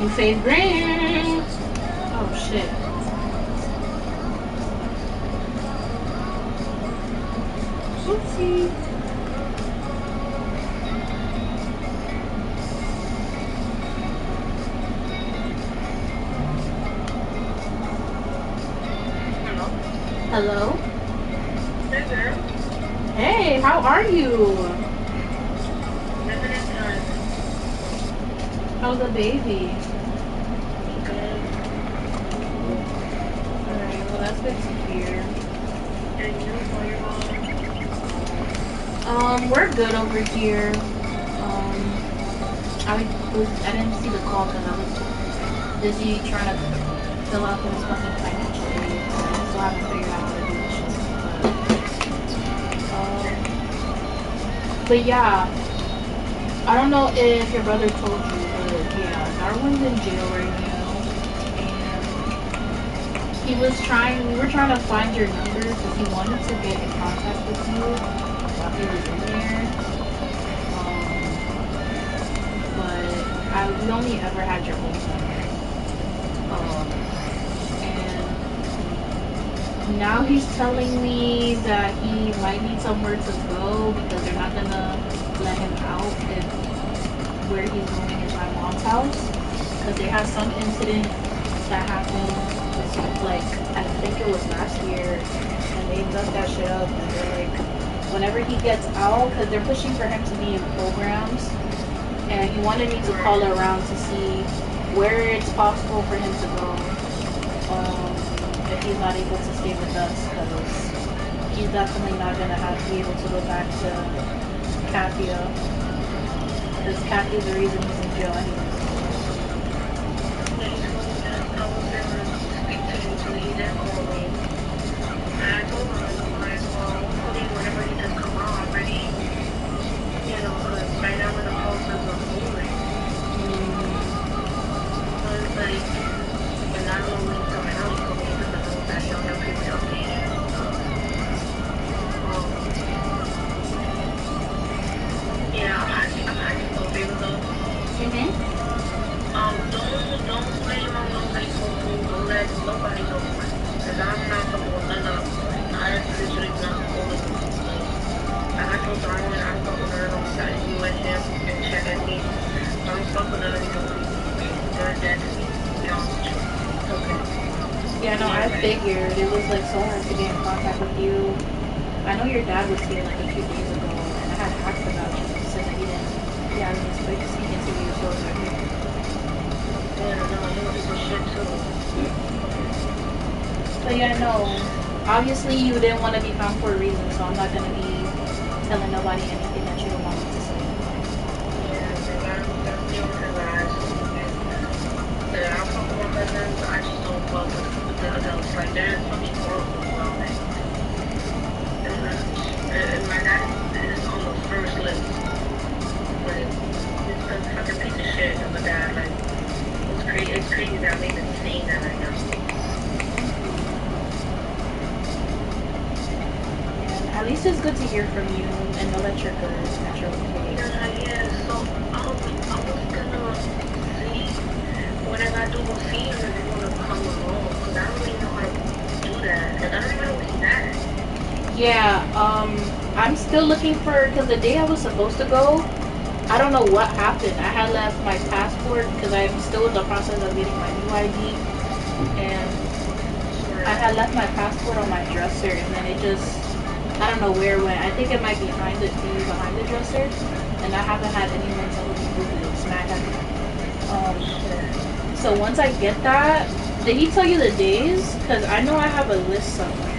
New phase green. Oh shit. Oopsie. Hello? Hey girl. Hey, how are you? Living in time. How's the baby? Good. Alright, well that's good to hear. And you, how you We're good over here. I didn't see the call because I was busy trying to fill out those fucking financial aids. I still haven't figured out how to do this shit. But yeah, I don't know if your brother told you, but yeah, Darwin's in jail right now, and we were trying to find your number because he wanted to get in contact with you while he was in there. We only ever had your home number. And now he's telling me that he might need somewhere to go because they're not gonna let him out if where he's going is my mom's house. Because they had some incident that happened, like, I think it was last year, and they dug that shit up, and they're like, whenever he gets out, because they're pushing for him to be in programs, and he wanted me to call around to see where it's possible for him to go if he's not able to stay with us, because he's definitely not going to be able to go back to Kathia, because Kathia's the reason he's in jail anyways. Don't blame on nobody for don't let nobody know. Because I'm not the one to know. I literally not the only one. And I told Darwin I'm talking to her that you and him and check at me. I'm talking to other people. They're dead to me. To be honest with you. Okay. Yeah, no, I figured it was like so hard to get in contact with you. I know your dad was here like a few days ago, and I had asked about you. He said that he had been speaking to you, so I was like, yeah, no, he was some shit too. but yeah, no. Obviously, you didn't want to be found for a reason, so I'm not gonna be telling nobody anything that you don't want me to say. Yeah, that's the only thing that I fuck with my cousins. I just don't fuck with the adults. Like, they're fucking horrible about it. And my dad is on the first list. Like, he's a fucking piece of shit of a dad. Like, it's crazy that I'm even saying that right now. At least it's good to hear from you and know that you're good, that you're okay. Yeah, so I was gonna see whenever I do go see him if you wanna come along, because I don't really know how to do that. Like, I don't even know where he's at. Yeah, I'm still looking for, because the day I was supposed to go, I don't know what happened. I had left my passport because I'm still in the process of getting my new ID, and I had left my passport on my dresser, and then it just, I don't know where it went. I think it might be behind the dresser, and I haven't had anyone tell me to move it. Smack so once I get that, did he tell you the days? Because I know I have a list somewhere.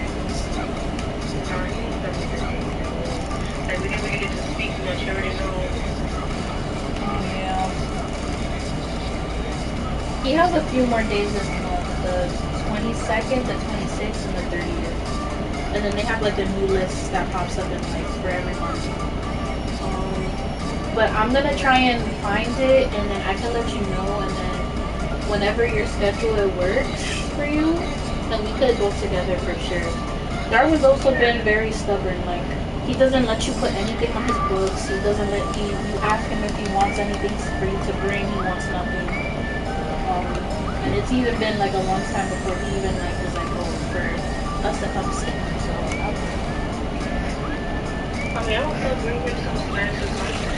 Like, we didn't really get to speak much. I already know. Yeah. He has a few more days this month. The 22nd, the 26th, and the 30th. And then they have like a new list that pops up in like for everyone. But I'm gonna try and find it, and then I can let you know. And then whenever your schedule it works for you, then we could go together for sure. Darwin's also been very stubborn. Like, he doesn't let you put anything on his books. He doesn't let you ask him if he wants anything for you to bring. He wants nothing. And it's even been like a long time before he even like was like, oh, for us to come see him. So I mean, I was still bringing some snacks and something.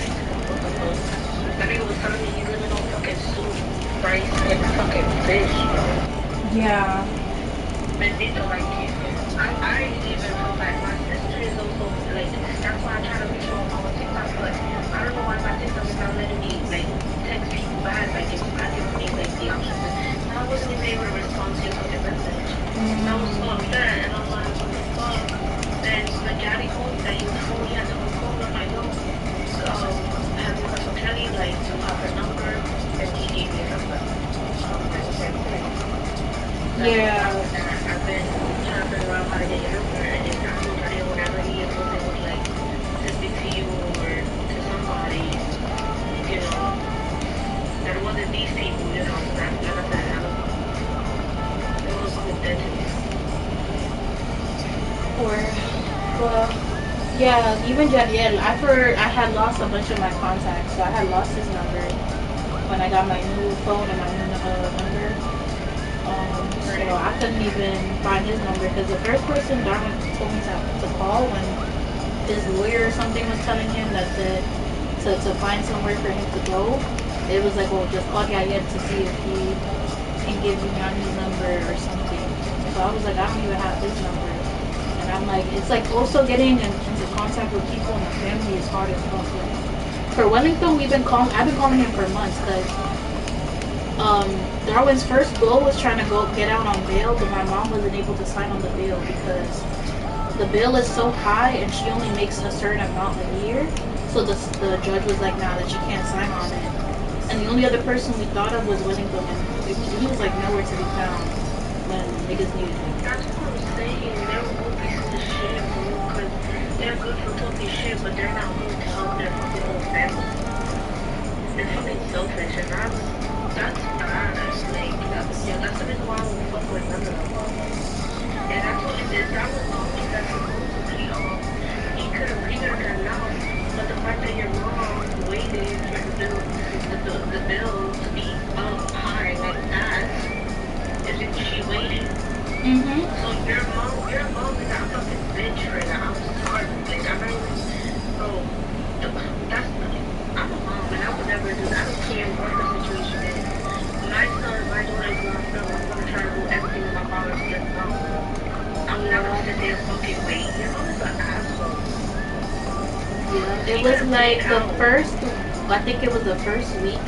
That nigga was telling me he's living on fucking soup, rice, and fucking fish, bro. yeah. Bendito like it. I even feel like my sister is also like that's why I try to reach out on TikTok, but I don't know why my TikTok is not letting me like text people back. Like it's not giving me like the option. And I wasn't even able to respond to your fucking message. And I was so upset, and I'm like, what the fuck? And when Daddy told me that he had to record, I'm like, no. Have you heard from Kelly? Like, do you have her number? And he gave me a number. I'm like, okay, cool. Yeah. I've been trying to figure out how to get your number, and then I told her that whenever he is able like to speak to you or to somebody, you know, that it wasn't these people, you know, that like I said, it was fucking dead to me. Or, well, yeah, even Jadiel, I had lost a bunch of my contacts, so I had lost his number when I got my new phone and my new number. So I couldn't even find his number because the first person Darwin told me to call when his lawyer or something was telling him that to find somewhere for him to go. It was like, well, just call Yayet to see if he can give you Yanni's number or something. So I was like, I don't even have his number. And I'm like, it's like also getting into contact with people in the family is hard as fuck. Like, for Wellington, I've been calling him for months because Darwin's first goal was trying to go get out on bail, but my mom wasn't able to sign on the bail because the bail is so high and she only makes a certain amount a year. So the judge was like, nah, that she can't sign on it. And the only other person we thought of was Wellington, and he was like nowhere to be found when niggas needed him. That's what I'm saying. They're all pieces of shit, bro, because they're good for talking shit, but they're not willing to help their fucking own family. They're fucking selfish, and that's bad. Like, that's the reason why I don't fuck with none of them. And that's what it is. That was something that's supposed to be, he could have gotten out, but the fact that your mom waited for the bill to be high like that, is if she waited. So your mom is a fucking bitch right now. I'm sorry. Like, I'm not even, so, that's, I'm a mom, and I would never do that. I don't care what the situation is. My daughter is not film. I'm gonna try to do everything in my power to get them out. I'm not gonna sit there and fucking wait. Your mom is an asshole. Yeah, it was like I think it was the first week.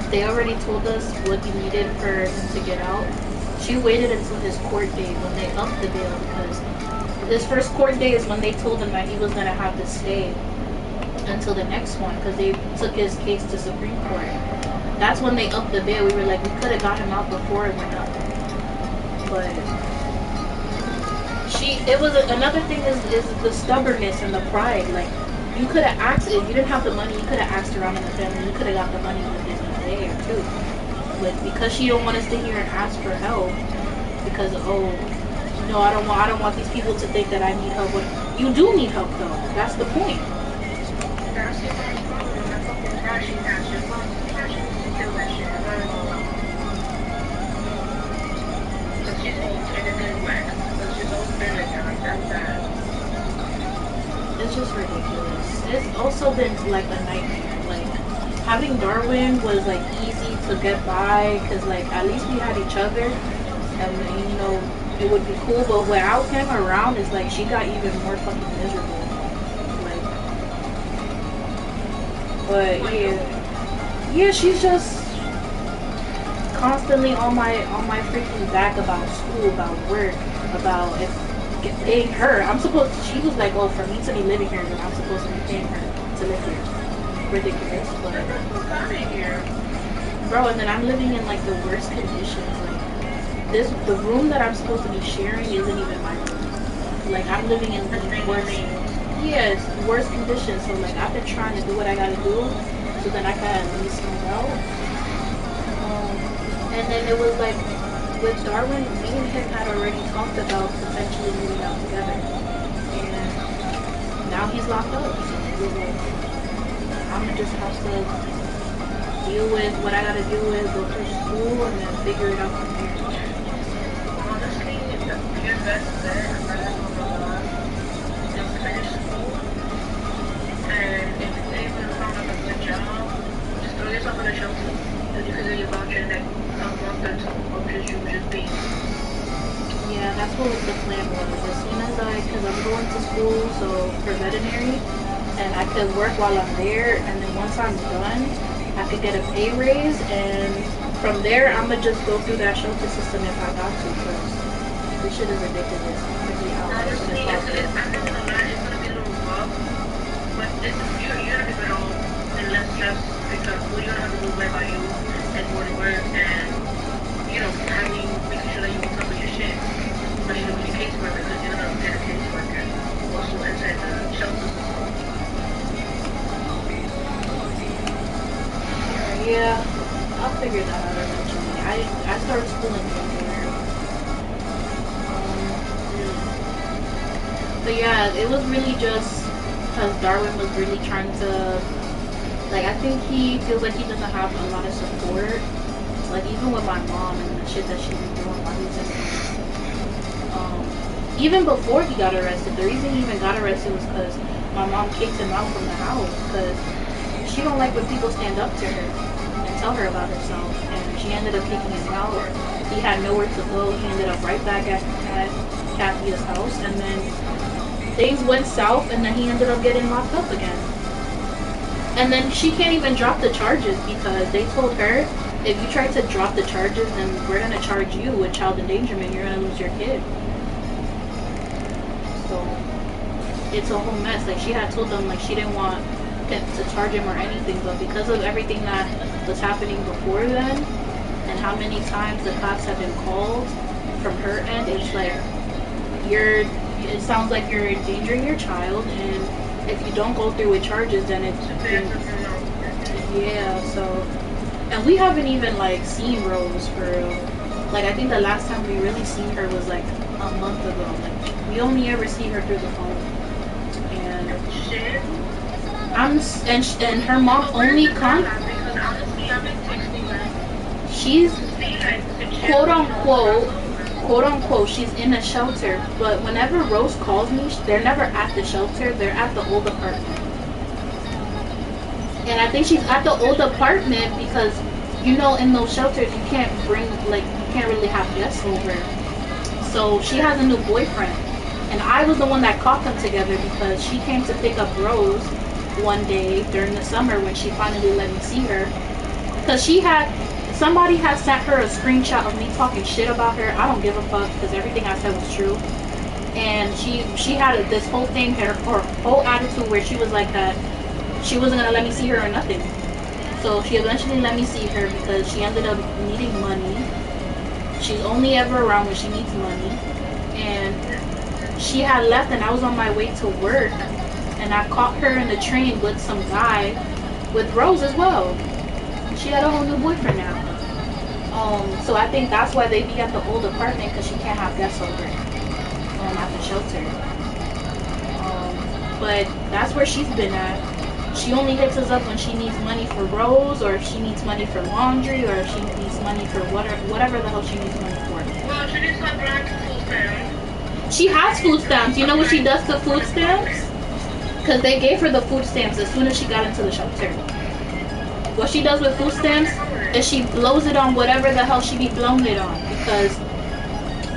They already told us what he needed for him to get out. She waited until his court date when they upped the bail because his first court date is when they told him that he was gonna have to stay until the next one because they took his case to Supreme Court. That's when they upped the bail. We were like, we could have got him out before it went up, but it was another thing is the stubbornness and the pride. Like, you could have asked, if you didn't have the money, you could have asked around in the family, you could have got the money within a day or two. But because she don't want us to hear and ask for help, because no, I don't want these people to think that I need help. But you do need help though. That's the point. That's your mom's problem. That fucking trashy ass. Your mom's trashy to kill that shit. I'm not gonna lie. Because she's old and it didn't work. Because she's old and it didn't work. That's bad. It's just ridiculous. It's also been like a nightmare. Like, having Darwin was like easy to get by because like at least we had each other, and you know it would be cool. But without him around, it's like she got even more fucking miserable. Like, but yeah, she's just constantly on my freaking back about school, about work, about if paying her. She was like, oh, for me to be living here, then I'm supposed to be paying her to live here. Ridiculous, but bro, and then I'm living in like the worst conditions. Like, the room that I'm supposed to be sharing isn't even my room. Like, I'm living in the worst conditions. So like, I've been trying to do what I gotta do so then I can at least move out. And then it was like, with Darwin, me and him had already talked about potentially moving out together. And now he's locked up. So it was like, I'm gonna just have to deal with what I gotta deal with, go through school, and then figure it out from there. Honestly, your best bet, I'm not gonna lie, is finish school, and if you even found like a good job, just throw yourself in a shelter. And you can get your voucher in like a month or two, or just you just be. Yeah, that's what the plan was. As soon as because I'm going to school, so for veterinary, and I could work while I'm there, and then once I'm done, I could get a pay raise, and from there, I'm gonna just go through that shelter system if I got to, because this shit is ridiculous. I'm gonna be out as soon Honestly, as possible. I'm not gonna lie, it's gonna be a little rough, but you're gonna be better off and less stress because you're gonna have to do right by you and go to work and having making sure that you cover your shit, especially with your caseworker because you're gonna get a caseworker also inside the shelter. Yeah, I'll figure that out eventually. I start school in January. But yeah, it was really just because Darwin was really trying to, like, I think he feels like he doesn't have a lot of support. Like, even with my mom and the shit that she's been doing while he's in even before he got arrested, the reason he even got arrested was because my mom kicked him out from the house because she don't like when people stand up to her and tell her about herself, and she ended up kicking him out. He had nowhere to go. He ended up right back at Kathy's house, and then things went south, and then he ended up getting locked up again. And then she can't even drop the charges because they told her, if you try to drop the charges, then we're gonna charge you with child endangerment. You're gonna lose your kid. So it's a whole mess. Like, she had told them, like, she didn't want to charge him or anything, but because of everything that was happening before then and how many times the cops have been called from her end, it's like it sounds like you're endangering your child, and if you don't go through with charges, then it's yeah. So, and we haven't even like seen Rose for real. Like, I think the last time we really seen her was like a month ago. Like, we only ever see her through the phone, and and her mom only she's quote unquote, she's in a shelter, but whenever Rose calls me, they're never at the shelter, they're at the old apartment. And I think she's at the old apartment because, in those shelters, you can't really have guests over. So she has a new boyfriend. And I was the one that caught them together because she came to pick up Rose one day during the summer when she finally let me see her. Because somebody had sent her a screenshot of me talking shit about her. I don't give a fuck because everything I said was true. And she had this whole thing, her whole attitude where she was like that she wasn't going to let me see her or nothing. So she eventually let me see her because she ended up needing money. She's only ever around when she needs money. And she had left and I was on my way to work. And I caught her in the train with some guy with Rose as well. She had a whole new boyfriend now. So I think that's why they be at the old apartment, because she can't have guests over at the shelter. But that's where she's been at. She only hits us up when she needs money for Rose, or if she needs money for laundry, or if she needs money for whatever the hell she needs money for. Well, she needs some black food stamps. She has food stamps. You know what she does to food stamps? Because they gave her the food stamps as soon as she got into the shelter. What she does with food stamps is she blows it on whatever the hell she be blowing it on. Because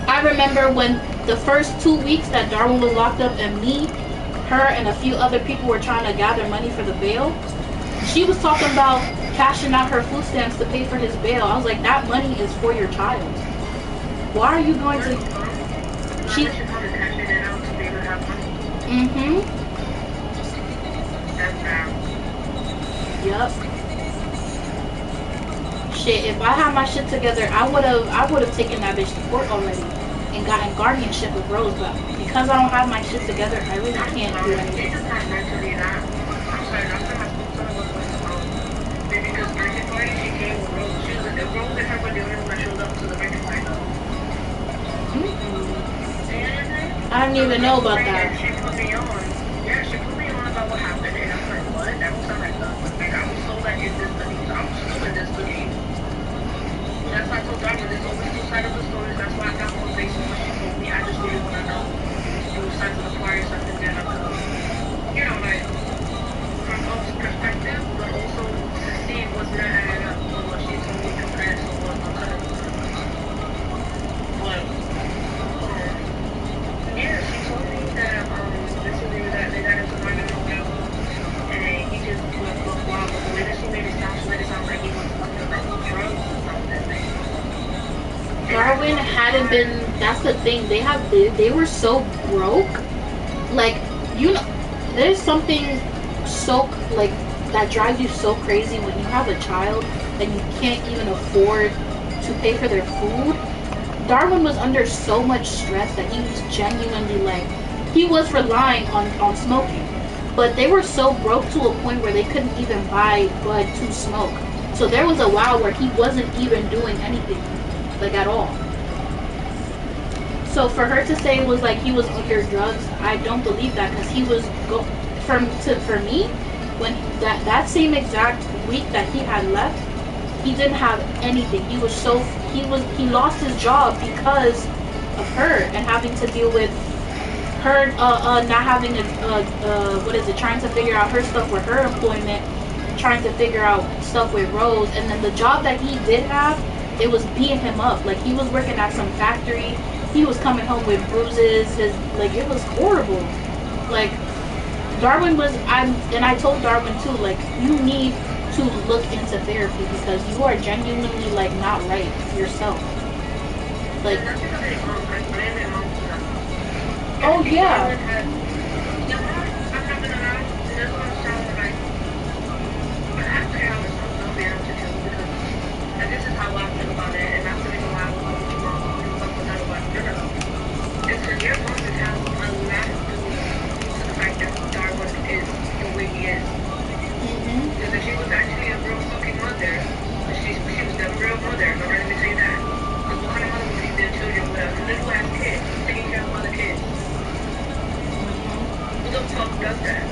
I remember when the first 2 weeks that Darwin was locked up and me, her, and a few other people were trying to gather money for the bail, she was talking about cashing out her food stamps to pay for his bail. I was like, that money is for your child. Why are you going to... She... Mm-hmm. Yup. Shit, if I had my shit together, I would have taken that bitch to court already and gotten guardianship with Rose, but because I don't have my shit together, I really can't do anything. I didn't even know about that. She put me on. Yeah, she put me on about what happened, and I'm like, what? That was not like I was so like in this belief. I'm still in this belief. That's why I told Darwin there's always two sides of the story. That's why I got more based on what she told me. I just really want to know both sides of the fire, something that I could, like from both perspective, but also to see what's not adding up from what she told me compared to what my cousin told me. But yeah, she told me that basically that they got into an argument or whatever, and he just went wild. But the way that she made it sound like he was under like drugs or something. Darwin hadn't been. That's the thing. They were so broke. Like, there's something so like that drives you so crazy when you have a child and you can't even afford to pay for their food. Darwin was under so much stress that he was genuinely like, he was relying on smoking. But they were so broke to a point where they couldn't even buy bud to smoke. So there was a while where he wasn't even doing anything, like at all. So for her to say it was like he was under drugs, I don't believe that, because he was for me, when that same exact week that he had left, he didn't have anything. He lost his job because of her and having to deal with her not having trying to figure out her stuff with her employment, trying to figure out stuff with Rose, and then the job that he did have, it was beating him up. Like, he was working at some factory, he was coming home with bruises, it was horrible. Like, Darwin was, and I told Darwin too, like, you need to look into therapy because you are genuinely, like, not right yourself. Like, oh yeah. And this is how I feel about it, and that's the reason why I was with your mom and stuff like that about Jonathan. It's because your mom has a lot to do to the fact that Darwin is the way he is. Because if she was actually a real fucking mother, she was the real mother, but let me say that. Because what kind of mother would leave their children with a little ass kid, taking care of other kids? Who the fuck does that?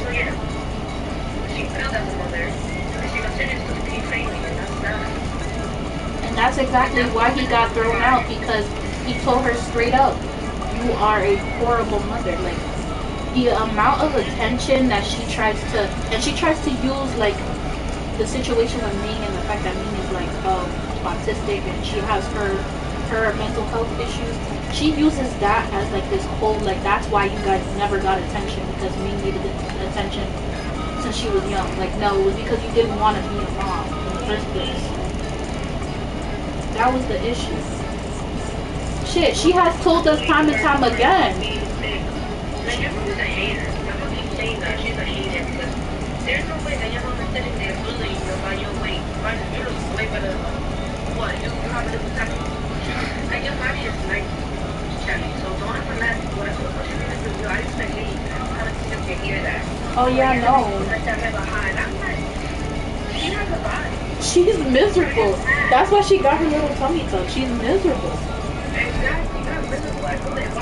So yeah, she failed as a mother. And that's exactly why he got thrown out, because he told her straight up, you are a horrible mother. Like, the amount of attention that she tries to use, like, the situation with Ming and the fact that Ming is, like, autistic and she has her mental health issues. She uses that as, like, this whole, like, that's why you guys never got attention, because Ming needed attention since she was young. Like, no, it was because you didn't want to be a mom in the first place. That was the issue. Shit, she has told us time and time again. Your mom is a hater. My mom keeps saying that she's a hater because there's no way that your mom is sitting there bullying you about your weight. You look way better than what? You have a little tattoo. Like, your body is nice, Charlie. So don't ever let whatever she is with you. I used to hate how to sit there hear that. Oh yeah, no. She's miserable. That's why she got her little tummy tuck. She's miserable. Exactly, you're miserable. Why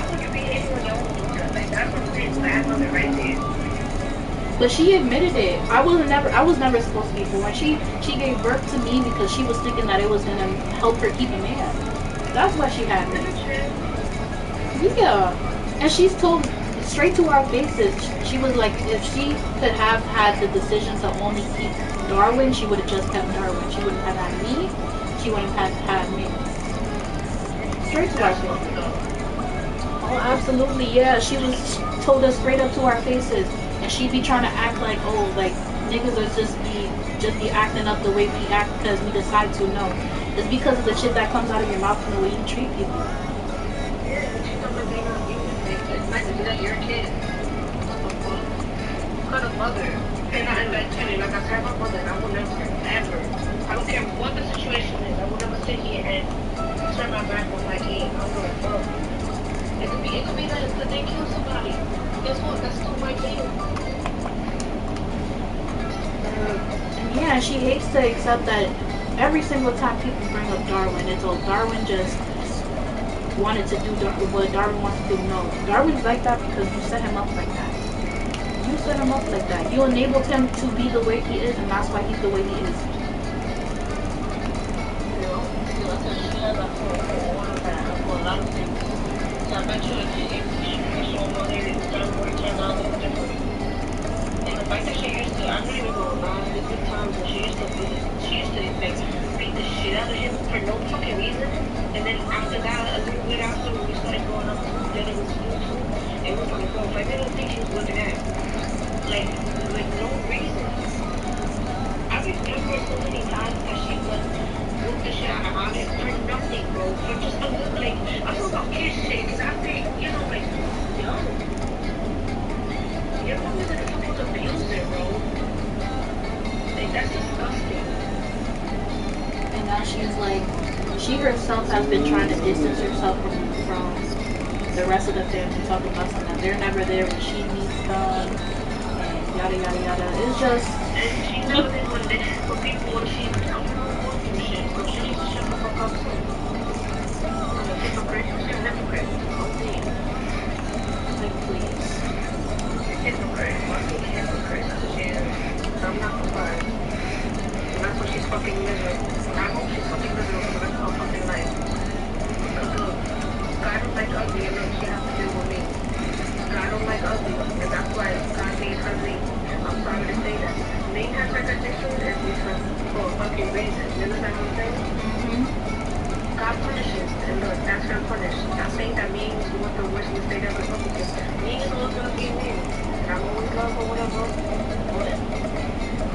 would you be hating on your own children? Like, that's what I'm saying. Bad mother right there. But she admitted it. I was never supposed to be born. She gave birth to me because she was thinking that it was gonna help her keep a man. That's why she had me. Yeah. And she's told straight to our faces. She was like, if she could have had the decision to only keep Darwin, she would have just kept Darwin. She wouldn't have had me. She wouldn't have had me. Straight to our faces. Oh, absolutely, yeah. She told us straight up to our faces, and she'd be trying to act like, oh, like niggas are just be acting up the way we act because we decide to. No, it's because of the shit that comes out of your mouth and the way you treat people. That your kid, kind of mother, and I tell you, like I said, my mother, I will never, ever, I don't care what the situation is, I will never sit here and turn my back on my kid. I'm gonna fuck. It could be that they kill somebody. Guess what? That's still my kid. Yeah, she hates to accept that every single time people bring up Darwin, it's all Darwin just wanted to do what Darwin wants to do. No, Darwin's like that because you set him up like that. You you set him up like that? You enabled him to be the way he is, and that's why he's the way he is. She has a whole order for a lot of things. So I bet you if she was so money, that would turn out a little different. And the fact that she used to, I really go around the good times when she used to like beat the shit out of him for no fucking reason. And then after that, a little bit after when we started going up together with school too, it was like, bro, I didn't think she was looking at like with no reason. I remember so many times that she was whoop the shit out of Ahmed for nothing, bro. For just a little, like, I feel about kid shit, because after, you know, like, yo, your mom is like a fucking abuser, bro. Like, that's disgusting. And now she's like, she herself has been trying to distance herself from the rest of the family, talking about something that they're never there when she meets them, and yada yada yada. It's just. And she's never been when people, when she, I don't know, going through shit, bro. She needs to shut the fuck up, too. I'm a hypocrite. She's a hypocrite. Okay. Like, please. Hypocrite. Fucking hypocrite. That's what she is. I'm not surprised. And that's what she's fucking miserable. And I hope she's fucking miserable for the rest of her fucking life. Because look, God don't like ugly, and look, she has to deal with me. God don't like ugly, and that's why God made her leave. I'm sorry to say that. Main has her condition is because for a fucking reason. You understand what I'm saying? Mm-hmm. God punishes, and look, that's her punish. Not saying that me is going through the worst mistake ever, because me is always gonna be me. And I'm always love or whatever, but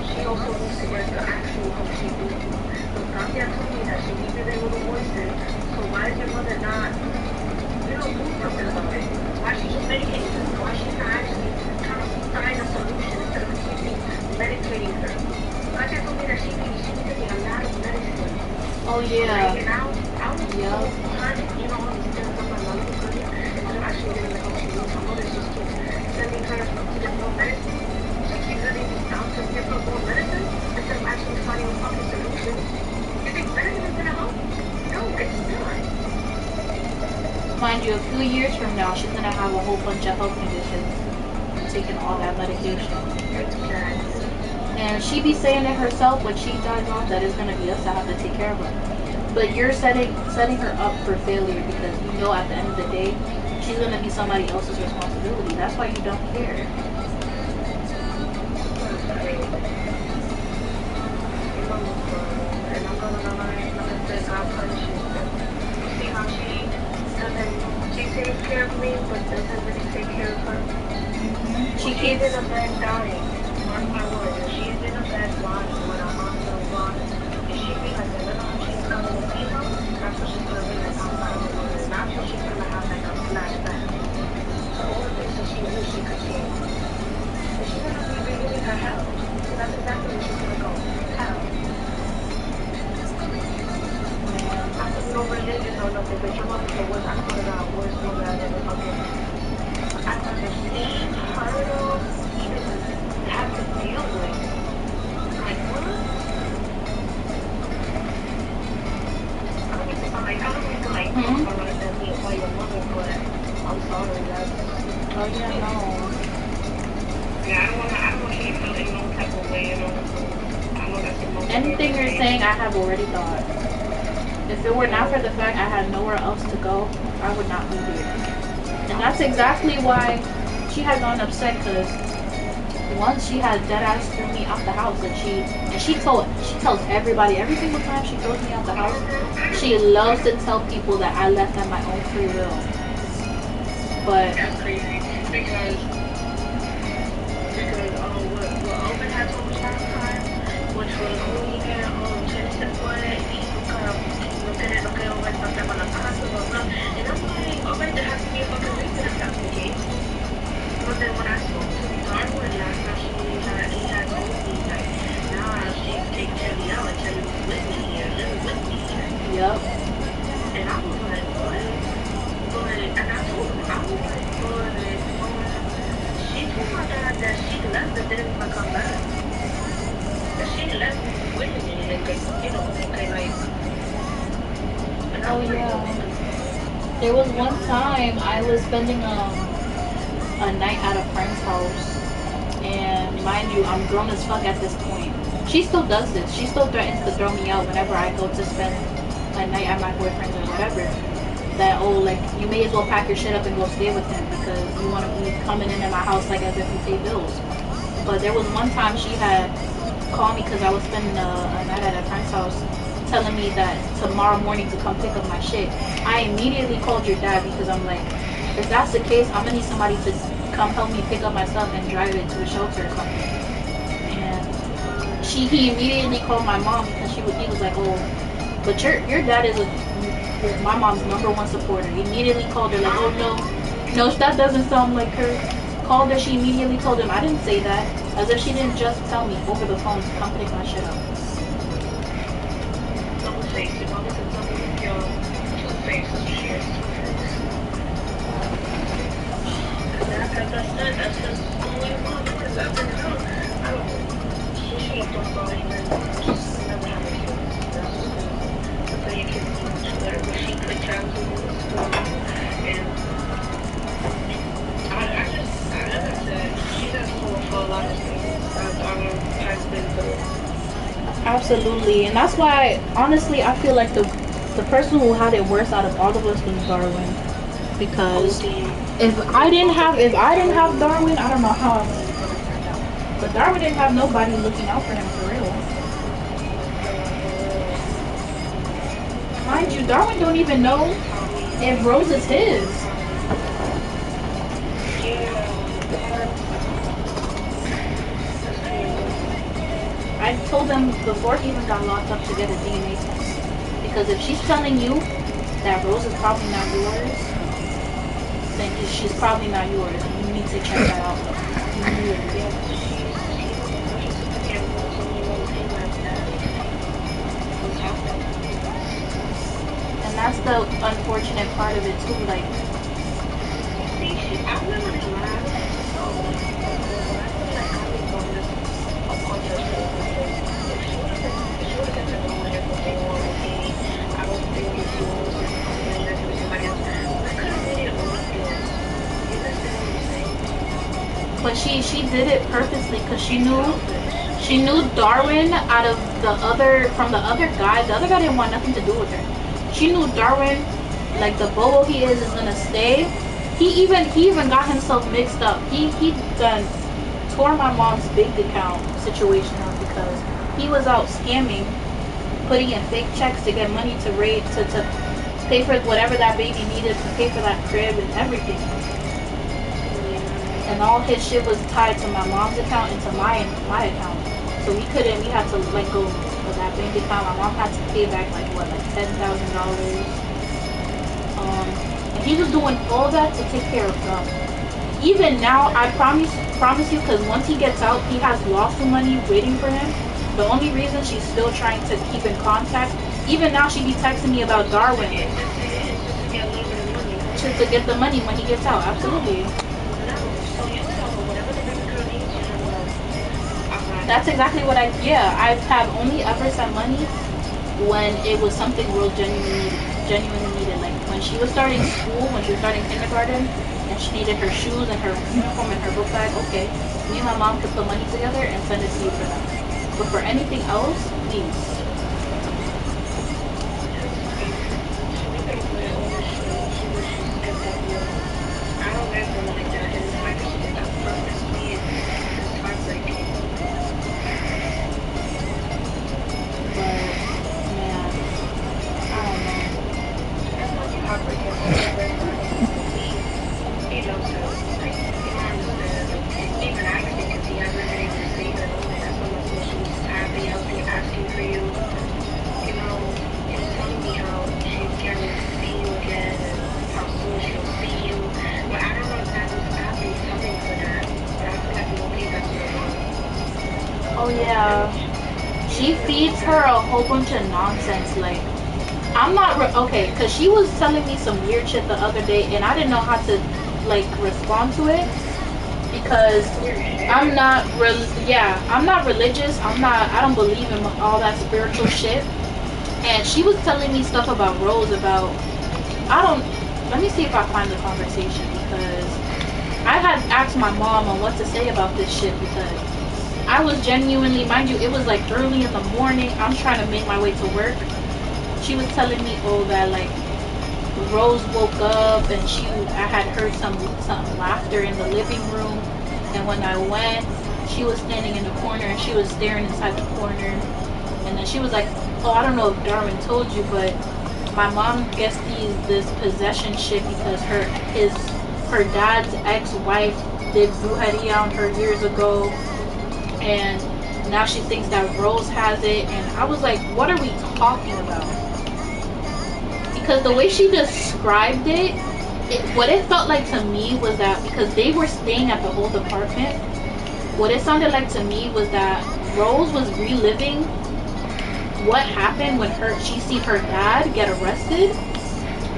she also needs to get the actual help she needs to. So Katya told me that she needed their little voices. So why is your mother not, you know, do something about it? Why is she just medicating her? Why is she not actually trying to find a solution instead of keeping medicating her? Katya told me that she needs to take a lot of medicine. Oh yeah. Right now, I was so panicked, you know, all these things on my mother because instead of actually getting the help she needs, my mother just keeps sending her to get more medicine. She keeps sending me down to give her more medicine instead of actually finding a fucking solution. You think medicine is gonna help? No, it's not. Mind you, a few years from now, she's gonna have a whole bunch of health conditions, taking all that medication. Exactly. And she be saying it herself when she dies off that it's gonna be us that have to take care of her. But you're setting her up for failure because you know at the end of the day she's gonna be somebody else's responsibility. That's why you don't care. And I'm gonna like I said, God punishes her. You see how she takes care of me, but doesn't really take care of her. She She's keeps. in a bad dying. Mark my words. She's in a bad dying when I'm on the run. And she realizes that when she's coming to see her, that's what she's gonna realize outside of the world. And that's what she's gonna have like a flashback. So all the things that she knew she could change. And she's gonna be reliving her hell. So that's exactly where she's gonna go. Hell. Not to be no religious or nothing, but your mother's the worst, I swear to God, worst mother I've ever fucking I've ever seen, heard of, even have to deal with. Like, what? I don't mean to sound like, I don't mean to like, talk about that being by your mother, but I'm sorry, that's, Oh yeah, no. yeah, I don't want you to feel any no type of way, you know, I know that's the most. Anything you're saying, I have already thought. If it were not for the fact I had nowhere else to go, I would not be here. And that's exactly why she had gone upset, because once she had dead ass threw me out the house, and she tells everybody every single time she throws me out the house, she loves to tell people that I left at my own free will. But that's crazy because what Owen had told me last time, which was only get tienes que poder y no quiero ver pasar con la casa, blah blah. And I'm like, Owen, there has to be a fucking reason if that's the case. But then when I spoke to Darwin last time, he had told me that nah, she's taking Kelly out and Kelly was with me here, living with me here. yep. And I was like, what? And I told him, I was like, she told my dad that she left and didn't even come back. That she left with me and you know, they like. And I Oh was like, yeah. There was one time I was spending a night at a friend's house, And mind you, I'm grown as fuck at this point. She still does this. She still threatens to throw me out whenever I go to spend a night at my boyfriend's or whatever. That, oh, like, you may as well pack your shit up and go stay with him because you want to be coming into my house like as if you pay bills. But there was one time she had called me because I was spending a night at a friend's house, telling me that tomorrow morning to come pick up my shit. I immediately called your dad because I'm like, if that's the case, I'm gonna need somebody to come help me pick up my stuff and drive it to a shelter or something. And he immediately called my mom because he was like, oh, but your dad is my mom's #1 supporter. He immediately called her like, oh no, that doesn't sound like her. Called her, she immediately told him I didn't say that, as if she didn't just tell me over the phone to come pick my shit up. That's the only one because I've been out. I don't know. She should have thought about it and just never have a kid. That's how you can do much better. But she could travel and as I said, she's at school for a lot of things that has been through. Absolutely, and that's why, honestly, I feel like the person who had it worse out of all of us was Darwin. Because if I didn't have Darwin, I don't know how I was. But Darwin didn't have nobody looking out for him for real. Mind you, Darwin don't even know if Rose is his. I told him before he even got locked up to get a DNA test. Because if she's telling you that Rose is probably not yours, then she's probably not yours. And you need to check that out. And that's the unfortunate part of it too. Like, but she did it purposely because she knew Darwin out of the other guy. The other guy didn't want nothing to do with her. She knew Darwin, like the bobo he is gonna stay. He even got himself mixed up. He done tore my mom's bank account situation up because he was out scamming, putting in fake checks to get money to pay for whatever that baby needed, to pay for that crib and everything. And all his shit was tied to my mom's account and to my account. So we had to let go of that bank account. My mom had to pay back like $10,000. And he was doing all that to take care of them. Even now, I promise you, because once he gets out, he has lawsuit money waiting for him. The only reason she's still trying to keep in contact, even now she be texting me about Darwin. To get the money when he gets out, absolutely. That's exactly what I have only ever sent money when it was something real genuinely needed. Like when she was starting school, when she was starting kindergarten, and she needed her shoes and her uniform and her book bag, okay, me and my mom could put money together and send it to you for that. But for anything else, please. Oh yeah, she feeds her a whole bunch of nonsense. Like, I'm not okay, because she was telling me some weird shit the other day, and I didn't know how to like respond to it because I'm not religious. I don't believe in all that spiritual shit. And she was telling me stuff about Rose, let me see if I find the conversation, because I had asked my mom on what to say about this shit because I was genuinely, mind you, it was like early in the morning. I'm trying to make my way to work. She was telling me, oh, that like Rose woke up and I had heard some laughter in the living room, and when I went, she was standing in the corner and she was staring inside the corner, and then she was like, oh, I don't know if Darwin told you, but my mom gets this possession shit because her dad's ex-wife did brujeria on her years ago, and now she thinks that Rose has it. And I was like, what are we talking about? Because the way she described what it felt like to me was that because they were staying at the old apartment, what it sounded like to me was that Rose was reliving what happened when she seen her dad get arrested,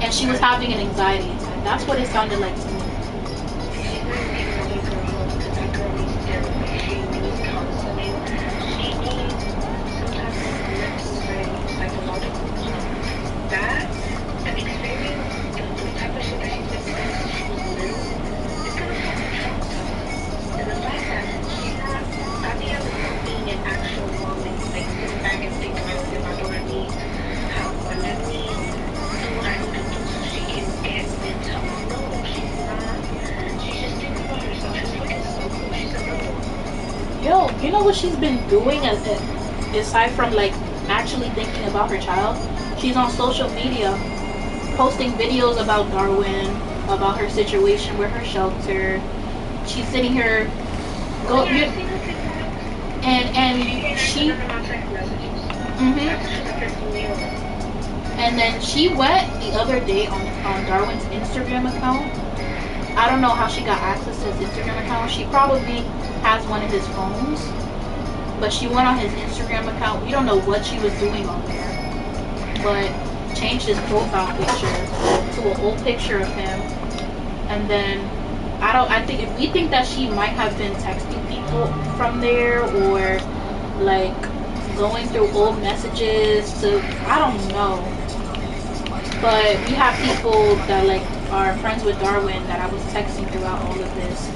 and she was having an anxiety attack. That's what it sounded like to me. Yo, you know what she's been doing aside from like actually thinking about her child? She's on social media posting videos about Darwin, about her situation with her shelter. She's sitting here and she and then she went the other day on Darwin's Instagram account. I don't know how she got access to his Instagram account. She probably has one of his phones, but she went on his Instagram account. We don't know what she was doing on there, but changed his profile picture to an old picture of him. And then I think if we think that she might have been texting people from there, or like going through old messages to, I don't know. But we have people that like are friends with Darwin that I was texting throughout all of this.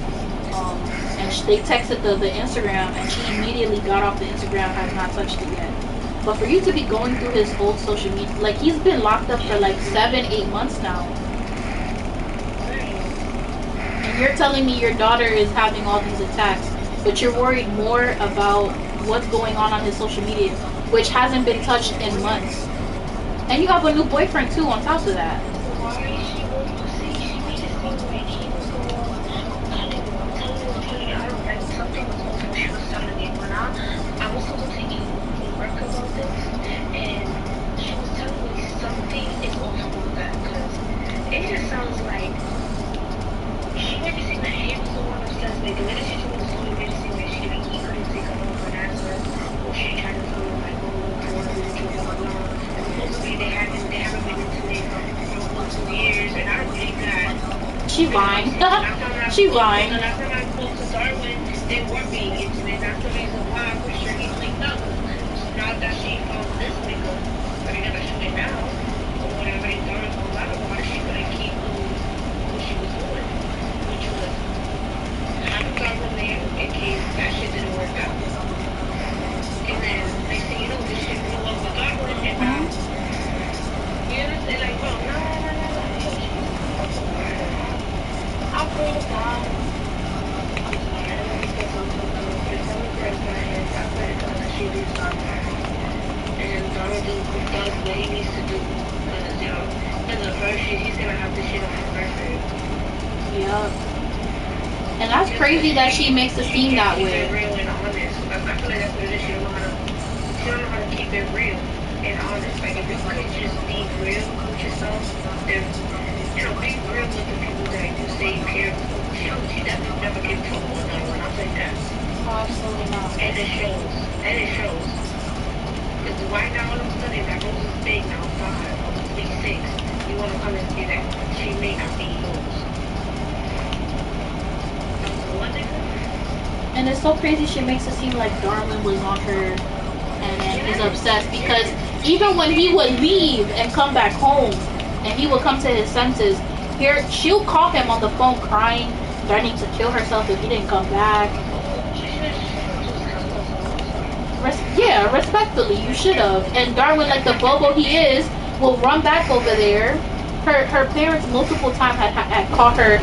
And they texted the Instagram, and she immediately got off the Instagram, has not touched it yet. But for you to be going through his old social media, like he's been locked up for like 7-8 months now. And you're telling me your daughter is having all these attacks, but you're worried more about what's going on his social media, which hasn't been touched in months. And you have a new boyfriend too on top of that. She lying. She lying. The last time I spoke to Darwin, they were being intimate. That's the reason why I'm pretty sure he's linked up. Not that she found this nigga, but he never shoot it now. Or whatever, and Darwin found out about it, she couldn't keep doing what she was doing. Which was having Darwin there in case that shit didn't work out. And then next thing you know, this shit blew up with Darwin, and now, you know, they're like, bro, no. I pray to God. I'm sorry, I don't want to say something. There's some girls in my head. I pray to God that she leaves on her. And Donald does what he needs to do. Because, you know, his anniversary, he's going to have this shit on his birthday. Yup. And that's crazy that she makes it seem that way. Real and honest. I feel like that's what it is. She don't know how to keep it real and honest. Like, if you could just be real with yourself, then, you know, be real with the people that you say you care for. She definitely never gave to a woman. I'll say that. Absolutely not. And it shows. Because right now, all of a sudden, that Rose is big now, 5, almost be 6. You want to come and say that she may not be yours. What nigga? And it's so crazy she makes it seem like Darwin was on her and he's obsessed, because even when he would leave and come back home and he would come to his senses, here she'll call him on the phone crying, threatening to kill herself if he didn't come back. Yeah, respectfully, you should have. And Darwin, like the bobo he is, will run back over there. Her parents multiple times had caught her